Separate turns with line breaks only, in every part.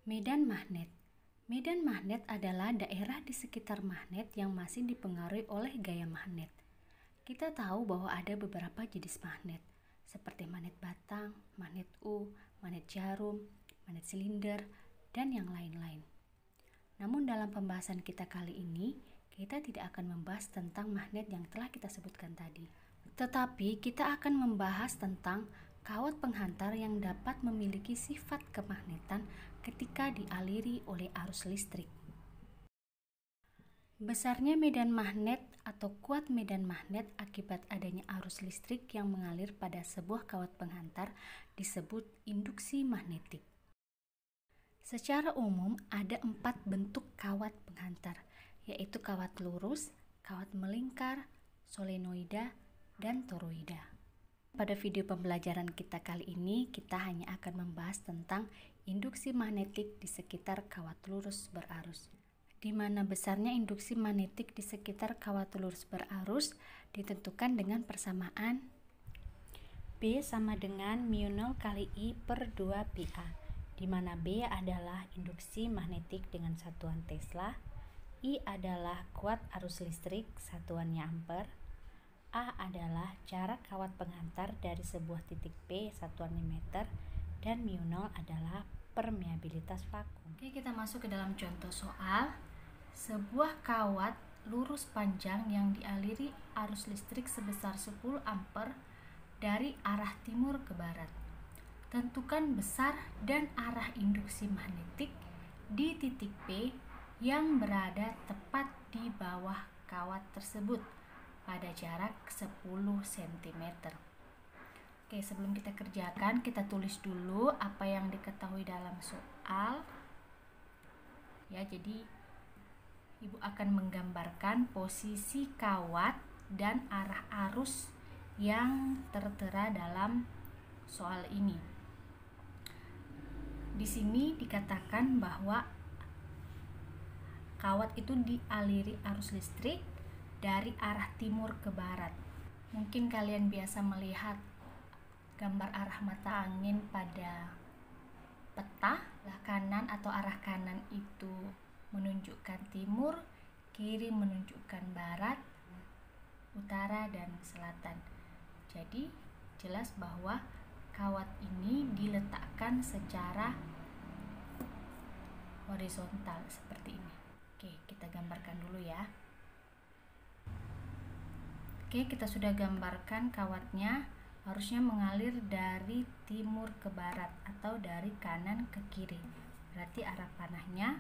Medan magnet. Medan magnet adalah daerah di sekitar magnet yang masih dipengaruhi oleh gaya magnet. Kita tahu bahwa ada beberapa jenis magnet, seperti magnet batang, magnet magnet jarum, magnet silinder, dan yang lain-lain. Namun dalam pembahasan kita kali ini, kita tidak akan membahas tentang magnet yang telah kita sebutkan tadi. Tetapi kita akan membahas tentang kawat penghantar yang dapat memiliki sifat kemagnetan ketika dialiri oleh arus listrik. Besarnya medan magnet atau kuat medan magnet akibat adanya arus listrik yang mengalir pada sebuah kawat penghantar disebut induksi magnetik. Secara umum ada 4 bentuk kawat penghantar, yaitu kawat lurus, kawat melingkar, solenoida, dan toroida. Pada video pembelajaran kita kali ini, kita hanya akan membahas tentang induksi magnetik di sekitar kawat lurus berarus, di mana besarnya induksi magnetik di sekitar kawat lurus berarus ditentukan dengan persamaan B sama dengan μ0 kali I per 2 πA, di mana B adalah induksi magnetik dengan satuan Tesla, I adalah kuat arus listrik satuannya ampere, A adalah jarak kawat penghantar dari sebuah titik P satuannya meter, dan μ0 adalah permeabilitas vakum. Oke, kita masuk ke dalam contoh soal. Sebuah kawat lurus panjang yang dialiri arus listrik sebesar 10 ampere dari arah timur ke barat. Tentukan besar dan arah induksi magnetik di titik P yang berada tepat di bawah kawat tersebut pada jarak 10 cm. Oke, sebelum kita kerjakan, kita tulis dulu apa yang diketahui dalam soal. Ya, jadi Ibu akan menggambarkan posisi kawat dan arah arus yang tertera dalam soal ini. Di sini dikatakan bahwa kawat itu dialiri arus listrik dari arah timur ke barat. Mungkin kalian biasa melihat gambar arah mata angin pada peta, lah kanan atau arah kanan itu menunjukkan timur, kiri menunjukkan barat, utara, dan selatan. Jadi jelas bahwa kawat ini diletakkan secara horizontal seperti ini. Oke, kita gambarkan dulu ya. Oke, kita sudah gambarkan kawatnya harusnya mengalir dari timur ke barat atau dari kanan ke kiri. Berarti arah panahnya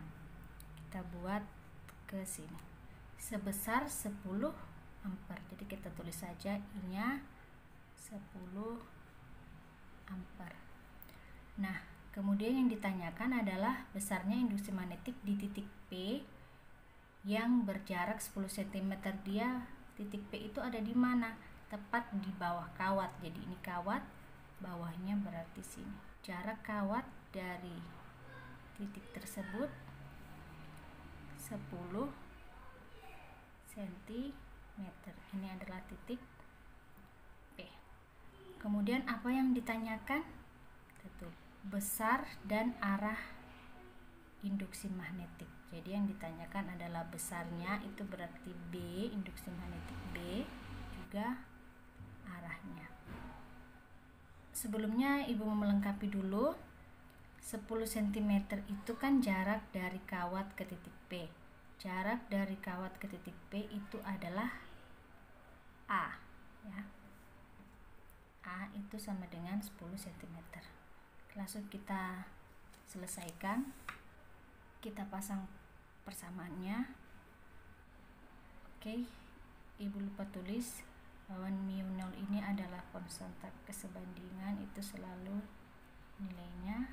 kita buat ke sini. Sebesar 10 ampere. Jadi kita tulis saja I-nya 10 ampere. Nah, kemudian yang ditanyakan adalah besarnya induksi magnetik di titik P yang berjarak 10 cm. Dia titik P itu ada di mana? Tepat di bawah kawat. Jadi ini kawat, bawahnya berarti sini. Jarak kawat dari titik tersebut 10 cm. Ini adalah titik P. Kemudian apa yang ditanyakan? Tentu besar dan arah induksi magnetik. Jadi yang ditanyakan adalah besarnya, itu berarti B, induksi magnetik B, juga arahnya. Sebelumnya Ibu mau melengkapi dulu. 10 cm itu kan jarak dari kawat ke titik P. Jarak dari kawat ke titik P itu adalah A, ya. A itu sama dengan 10 cm. Langsung kita selesaikan. Kita pasang persamaannya. Oke, Ibu lupa tulis bahwa μ0 ini adalah konstanta kesebandingan, itu selalu nilainya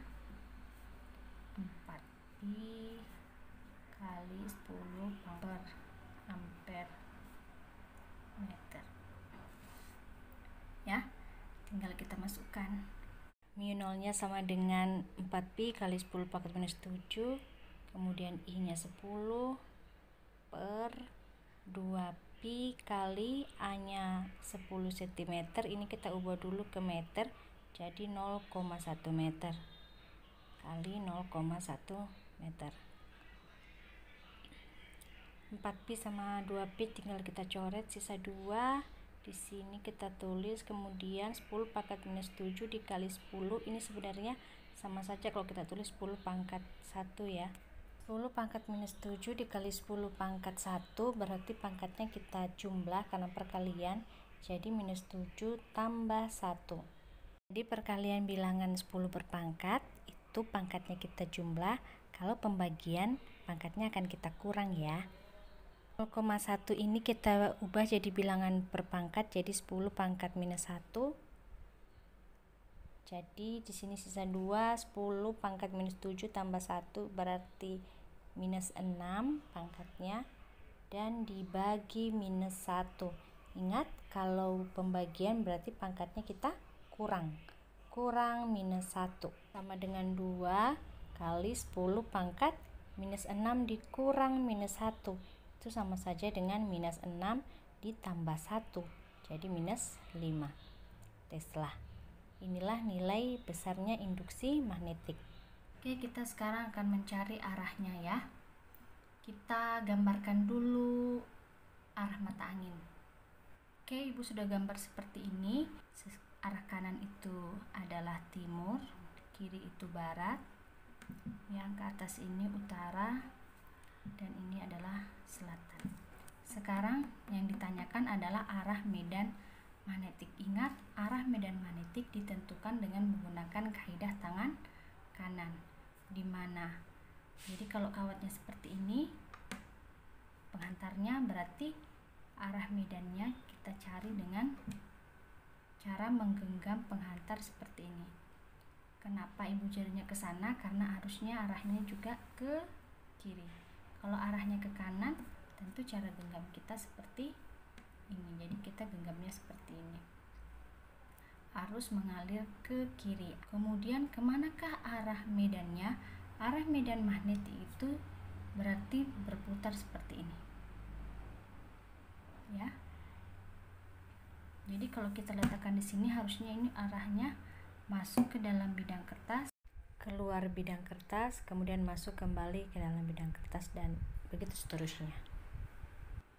4pi kali 10 per ampere meter. Ya, tinggal kita masukkan. μ0 nya sama dengan 4pi kali 10 pangkat minus 7, kemudian I nya 10 per 2pi kali A nya 10 cm. Ini kita ubah dulu ke meter, jadi 0,1 meter
kali 0,1 meter. 4pi sama 2pi tinggal kita coret, sisa 2. Di sini kita tulis, kemudian 10 pangkat minus 7 dikali 10. Ini sebenarnya sama saja kalau kita tulis 10 pangkat 1 ya. 10 pangkat minus 7 dikali 10 pangkat 1 berarti pangkatnya kita jumlah karena perkalian, jadi minus 7 tambah 1. Jadi perkalian bilangan 10 berpangkat itu pangkatnya kita jumlah, kalau pembagian pangkatnya akan kita kurang ya. 0,1 ini kita ubah jadi bilangan berpangkat, jadi 10 pangkat minus 1. Jadi di sini sisa 2, 10 pangkat minus 7 tambah 1 berarti minus 6 pangkatnya, dan dibagi minus 1. Ingat kalau pembagian berarti pangkatnya kita kurang minus 1 sama dengan 2 kali 10 pangkat minus 6 dikurang minus 1, itu sama saja dengan minus 6 ditambah 1, jadi minus 5 Tesla. Inilah nilai besarnya induksi magnetik.
Oke, kita sekarang akan mencari arahnya ya. Kita gambarkan dulu arah mata angin. Oke, Ibu sudah gambar seperti ini. Arah kanan itu adalah timur, kiri itu barat, yang ke atas ini utara, dan ini adalah selatan. Sekarang yang ditanyakan adalah arah medan magnetik. Ingat, arah medan magnetik ditentukan dengan menggunakan kaidah tangan kanan. Di mana? Jadi kalau kawatnya seperti ini, penghantarnya berarti arah medannya kita cari dengan cara menggenggam penghantar seperti ini. Kenapa Ibu jarinya ke sana? Karena arusnya arahnya juga ke kiri. Kalau arahnya ke kanan, tentu cara genggam kita seperti ini. Jadi kita genggamnya seperti ini. Arus mengalir ke kiri. Kemudian kemanakah arah medannya? Arah medan magnetik itu berarti berputar seperti ini. Ya. Jadi kalau kita letakkan di sini, harusnya ini arahnya masuk ke dalam bidang kertas,
keluar bidang kertas, kemudian masuk kembali ke dalam bidang kertas, dan begitu seterusnya.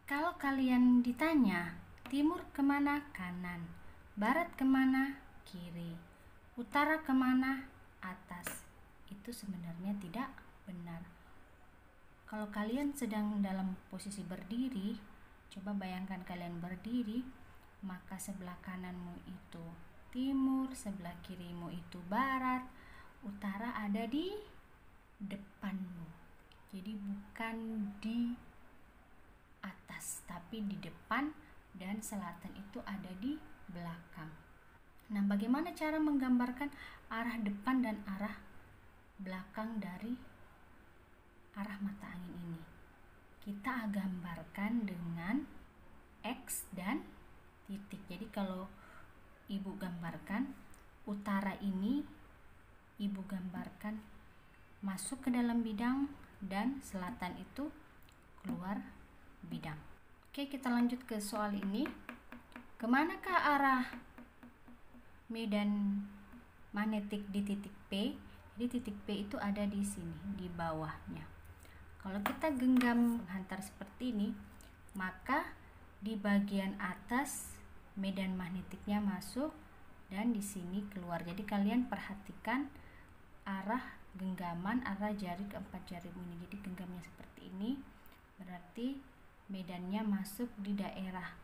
Kalau kalian ditanya timur kemana? Kanan. Barat kemana? Kiri. Utara kemana? Atas. Itu sebenarnya tidak benar. Kalau kalian sedang dalam posisi berdiri, coba bayangkan kalian berdiri, maka sebelah kananmu itu timur, sebelah kirimu itu barat, utara ada di depanmu. Jadi bukan di atas, tapi di depan, dan selatan itu ada di belakang. Nah, bagaimana cara menggambarkan arah depan dan arah belakang dari arah mata angin ini? Kita gambarkan dengan X dan titik. Jadi kalau Ibu gambarkan utara ini, Ibu gambarkan masuk ke dalam bidang, dan selatan itu keluar bidang. Oke, kita lanjut ke soal ini. Kemanakah arah medan magnetik di titik P? Jadi titik P itu ada di sini, di bawahnya. Kalau kita genggam penghantar seperti ini, maka di bagian atas medan magnetiknya masuk dan di sini keluar. Jadi kalian perhatikan arah genggaman, arah jari keempat jarimu ini. Jadi genggamnya seperti ini, berarti medannya masuk di daerah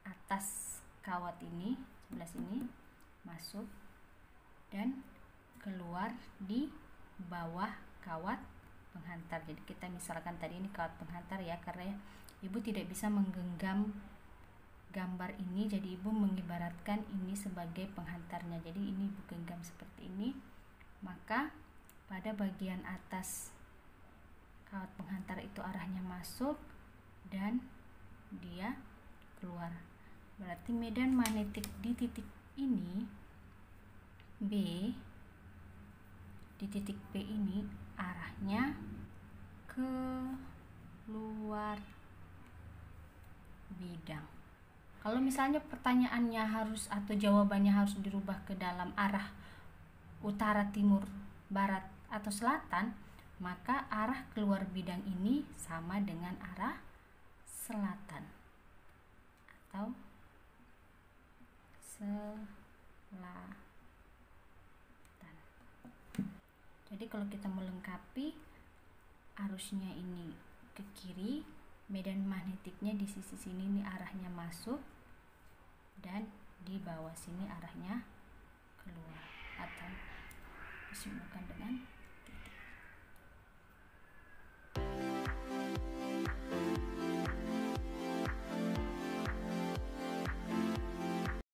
atas kawat ini, sebelah sini masuk, dan keluar di bawah kawat penghantar. Jadi kita misalkan tadi ini kawat penghantar ya, karena Ibu tidak bisa menggenggam gambar ini, jadi Ibu mengibaratkan ini sebagai penghantarnya. Jadi ini Ibu genggam seperti ini, maka pada bagian atas kawat penghantar itu arahnya masuk dan dia keluar. Berarti medan magnetik di titik ini B, di titik P ini arahnya keluar bidang. Kalau misalnya pertanyaannya harus atau jawabannya harus dirubah ke dalam arah utara, timur, barat, atau selatan, maka arah keluar bidang ini sama dengan arah selatan atau selatan. Jadi kalau kita melengkapi, arusnya ini ke kiri, medan magnetiknya di sisi sini nih arahnya masuk, dan di bawah sini arahnya keluar atau disimpulkan dengan